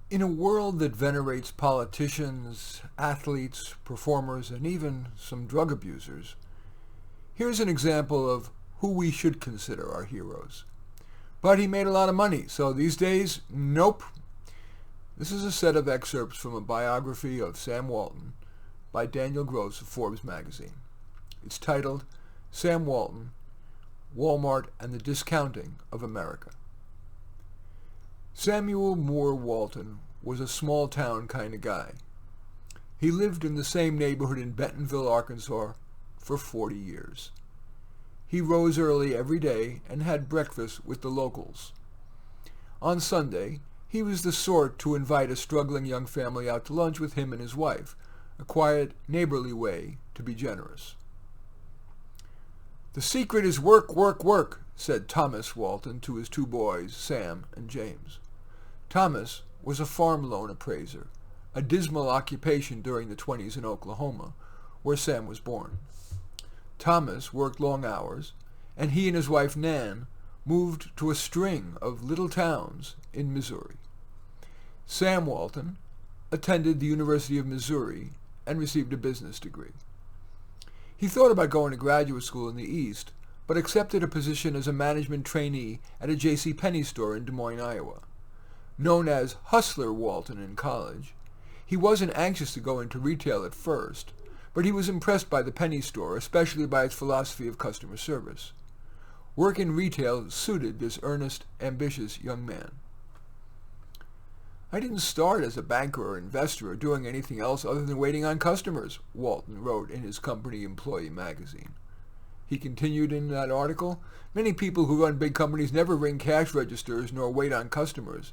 In a world that venerates politicians, athletes, performers, and even some drug abusers, here's an example of who we should consider our heroes. But he made a lot of money, so these days, nope. This is a set of excerpts from a biography of Sam Walton by Daniel Gross of Forbes magazine. It's titled, Sam Walton, Walmart and the Discounting of America. Samuel Moore Walton was a small-town kind of guy. He lived in the same neighborhood in Bentonville, Arkansas, for 40 years. He rose early every day and had breakfast with the locals. On Sunday, he was the sort to invite a struggling young family out to lunch with him and his wife, a quiet, neighborly way to be generous. "The secret is work, work, work," said Thomas Walton to his two boys, Sam and James. Thomas was a farm loan appraiser, a dismal occupation during the 20s in Oklahoma, where Sam was born. Thomas worked long hours, and he and his wife Nan moved to a string of little towns in Missouri. Sam Walton attended the University of Missouri and received a business degree. He thought about going to graduate school in the East, but accepted a position as a management trainee at a J.C. Penney store in Des Moines, Iowa. Known as Hustler Walton in college, he wasn't anxious to go into retail at first, but he was impressed by the Penney store, especially by its philosophy of customer service. Work in retail suited this earnest, ambitious young man. "I didn't start as a banker or investor or doing anything else other than waiting on customers," Walton wrote in his company employee magazine. He continued in that article, "Many people who run big companies never ring cash registers nor wait on customers.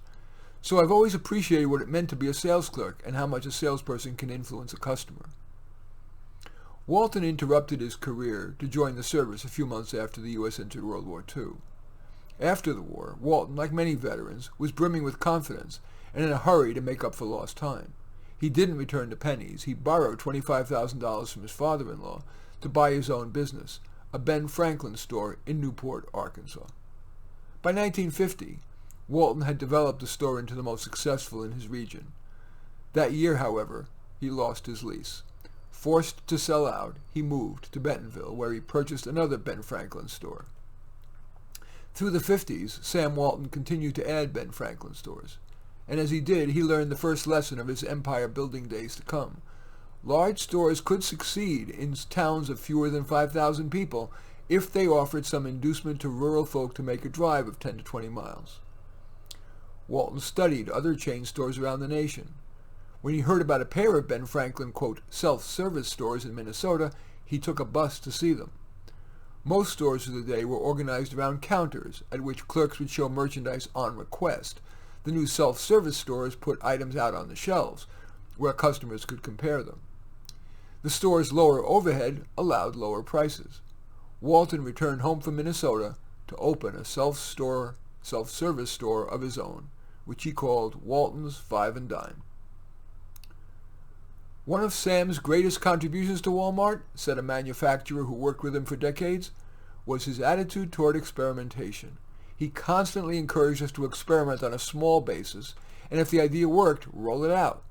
So I've always appreciated what it meant to be a sales clerk and how much a salesperson can influence a customer." Walton interrupted his career to join the service a few months after the U.S. entered World War II. After the war, Walton, like many veterans, was brimming with confidence and in a hurry to make up for lost time. He didn't return to pennies. He borrowed $25,000 from his father-in-law to buy his own business, a Ben Franklin store in Newport, Arkansas. By 1950, Walton had developed the store into the most successful in his region. That year, however, he lost his lease. Forced to sell out, he moved to Bentonville, where he purchased another Ben Franklin store. Through the 50s, Sam Walton continued to add Ben Franklin stores, and as he did, he learned the first lesson of his empire-building days to come. Large stores could succeed in towns of fewer than 5,000 people if they offered some inducement to rural folk to make a drive of 10 to 20 miles. Walton studied other chain stores around the nation. When he heard about a pair of Ben Franklin, quote, self-service stores in Minnesota, he took a bus to see them. Most stores of the day were organized around counters at which clerks would show merchandise on request. The new self-service stores put items out on the shelves where customers could compare them. The store's lower overhead allowed lower prices. Walton returned home from Minnesota to open a self-service store of his own, which he called Walton's Five and Dime. "One of Sam's greatest contributions to Walmart," said a manufacturer who worked with him for decades, "was his attitude toward experimentation. He constantly encouraged us to experiment on a small basis, and if the idea worked, roll it out.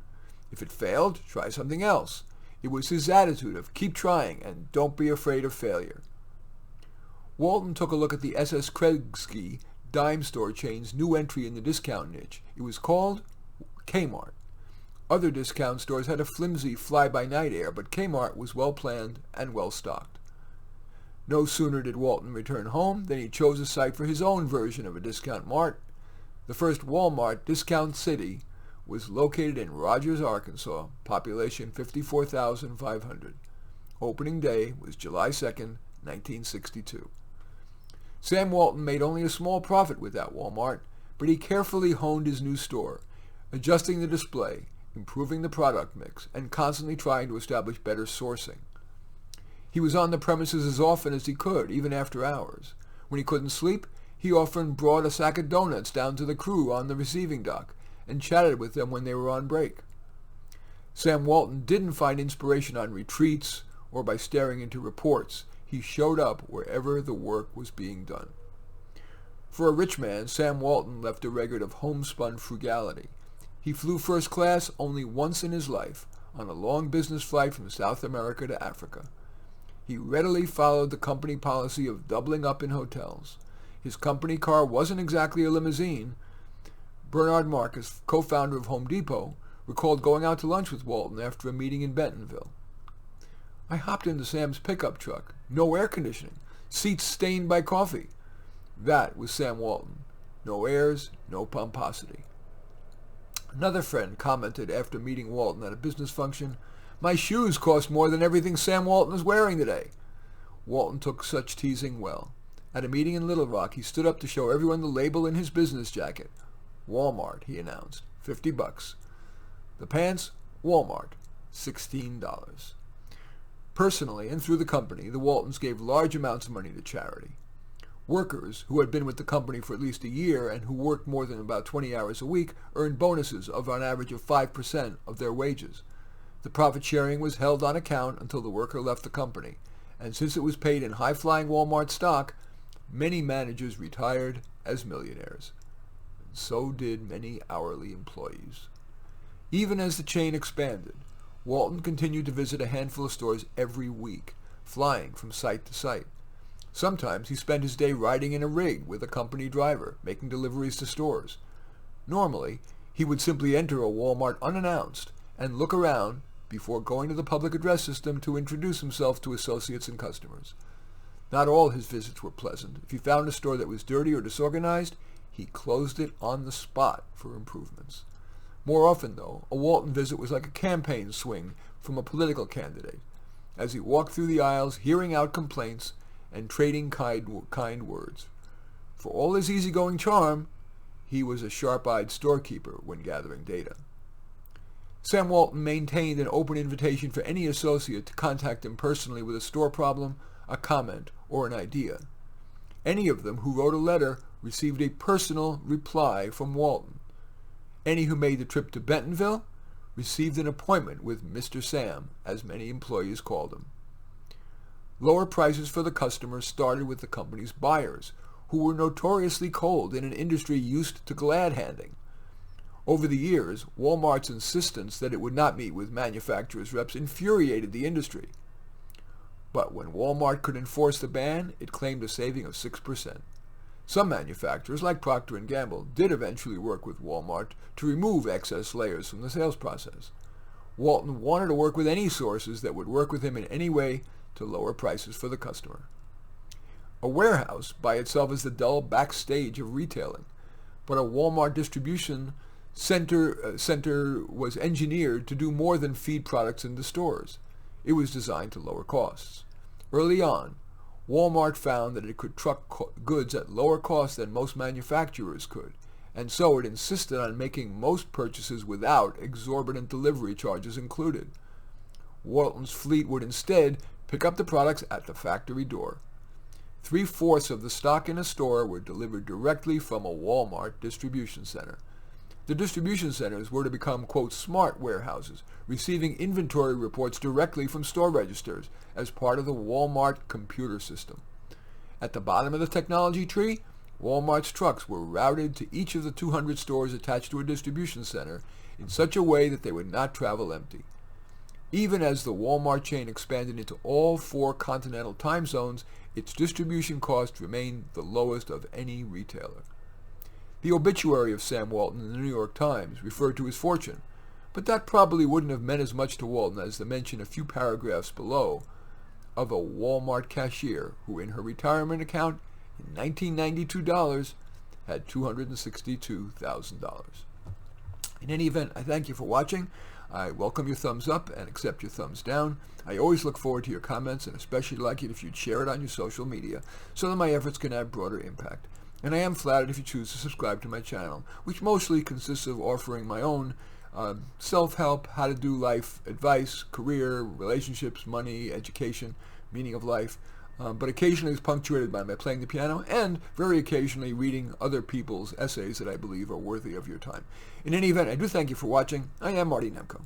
If it failed, try something else. It was his attitude of keep trying and don't be afraid of failure." Walton took a look at the S.S. Kregsky dime store chain's new entry in the discount niche. It was called Kmart. Other discount stores had a flimsy fly-by-night air, but Kmart was well-planned and well-stocked. No sooner did Walton return home than he chose a site for his own version of a discount mart. The first Walmart Discount City was located in Rogers, Arkansas, population 54,500. Opening day was July 2nd, 1962. Sam Walton made only a small profit with that Walmart, but he carefully honed his new store, adjusting the display, improving the product mix, and constantly trying to establish better sourcing. He was on the premises as often as he could, even after hours. When he couldn't sleep, he often brought a sack of donuts down to the crew on the receiving dock and chatted with them when they were on break. Sam Walton didn't find inspiration on retreats or by staring into reports. He showed up wherever the work was being done. For a rich man, Sam Walton left a record of homespun frugality. He flew first class only once in his life, on a long business flight from South America to Africa. He readily followed the company policy of doubling up in hotels. His company car wasn't exactly a limousine. Bernard Marcus, co-founder of Home Depot, recalled going out to lunch with Walton after a meeting in Bentonville. I hopped into Sam's pickup truck. No air conditioning. Seats stained by coffee. That was Sam Walton. No airs, no pomposity. Another friend commented after meeting Walton at a business function, "My shoes cost more than everything Sam Walton is wearing today." Walton took such teasing well. At a meeting in Little Rock, he stood up to show everyone the label in his business jacket. Walmart, he announced, $50. The pants, Walmart, $16. Personally and through the company, the Waltons gave large amounts of money to charity. Workers who had been with the company for at least a year and who worked more than about 20 hours a week earned bonuses of an average of 5% of their wages. The profit sharing was held on account until the worker left the company, and since it was paid in high-flying Walmart stock, many managers retired as millionaires. And so did many hourly employees. Even as the chain expanded, Walton continued to visit a handful of stores every week, flying from site to site. Sometimes he spent his day riding in a rig with a company driver, making deliveries to stores. Normally, he would simply enter a Walmart unannounced and look around before going to the public address system to introduce himself to associates and customers. Not all his visits were pleasant. If he found a store that was dirty or disorganized, he closed it on the spot for improvements. More often, though, a Walton visit was like a campaign swing from a political candidate, as he walked through the aisles, hearing out complaints and trading kind words. For all his easygoing charm, he was a sharp-eyed storekeeper when gathering data. Sam Walton maintained an open invitation for any associate to contact him personally with a store problem, a comment, or an idea. Any of them who wrote a letter received a personal reply from Walton. Any who made the trip to Bentonville received an appointment with Mr. Sam, as many employees called him. Lower prices for the customers started with the company's buyers, who were notoriously cold in an industry used to glad-handing. Over the years, Walmart's insistence that it would not meet with manufacturers' reps infuriated the industry. But when Walmart could enforce the ban, it claimed a saving of 6%. Some manufacturers, like Procter & Gamble, did eventually work with Walmart to remove excess layers from the sales process. Walton wanted to work with any sources that would work with him in any way to lower prices for the customer. A warehouse by itself is the dull backstage of retailing, but a Walmart distribution center was engineered to do more than feed products into stores. It was designed to lower costs. Early on, Walmart found that it could truck goods at lower cost than most manufacturers could, and so it insisted on making most purchases without exorbitant delivery charges included. Walton's fleet would instead pick up the products at the factory door. 3/4 of the stock in a store were delivered directly from a Walmart distribution center. The distribution centers were to become, quote, smart warehouses, receiving inventory reports directly from store registers as part of the Walmart computer system. At the bottom of the technology tree, Walmart's trucks were routed to each of the 200 stores attached to a distribution center in such a way that they would not travel empty. Even as the Walmart chain expanded into all 4 continental time zones, its distribution cost remained the lowest of any retailer. The obituary of Sam Walton in the New York Times referred to his fortune, but that probably wouldn't have meant as much to Walton as the mention a few paragraphs below of a Walmart cashier who in her retirement account in $1992 had $262,000. In any event, I thank you for watching. I welcome your thumbs up and accept your thumbs down. I always look forward to your comments and especially like it if you'd share it on your social media so that my efforts can have broader impact. And I am flattered if you choose to subscribe to my channel, which mostly consists of offering my own self-help, how to do life advice, career, relationships, money, education, meaning of life, but occasionally is punctuated by my playing the piano and very occasionally reading other people's essays that I believe are worthy of your time. In any event, I do thank you for watching. I am Marty Nemko.